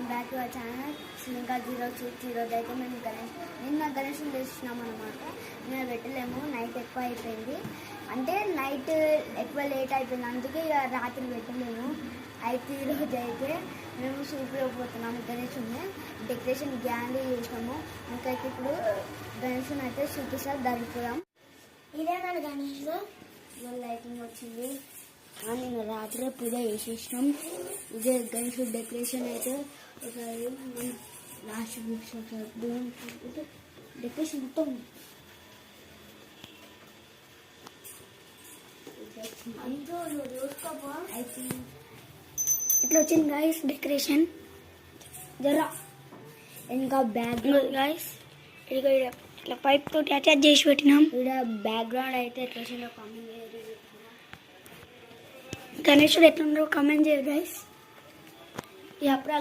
Welcome back to our channel Sri Lanka 06. ఈరోజు అయితే మేము నిన్న గణేషుని తెచ్చినాం అనమాట. నిన్న పెట్టలేము, నైట్ ఎక్కువ అయిపోయింది. అంటే నైట్ ఎక్కువ లేట్ అయిపోయింది, అందుకే ఇక రాత్రి పెట్టలేము. అయితే ఈరోజు అయితే మేము సూపర్గా పోతున్నాము. గణేషుని డెకరేషన్ గ్యాండ్గా చేసాము. ఇంకైతే ఇప్పుడు గణేషుని అయితే చూపిస్తారు, ధరిపోదాం. ఇదే మన గణేష్ లైటింగ్ వచ్చింది. నిన్న రాత్రి పూజ చేసేసినాం. ఇదే గణేష్ డెకరేషన్ అయితే ఒకసారి లాస్ట్ వీక్స్ డెకరేషన్ మొత్తం అయితే ఇట్లా వచ్చింది గాయస్ డెకరేషన్. జరా ఇంకా బ్యాక్ గాయస్ ఇట్లా పైప్ తోటి అటాచ్ చేసి పెట్టినాం. ఇక్కడ బ్యాక్గ్రౌండ్ అయితే ఎట్లా వచ్చిందో కామెంట్ చేయాలి. గణేశుడు ఎట్లుండో కామెంట్ చేయరు గైస్.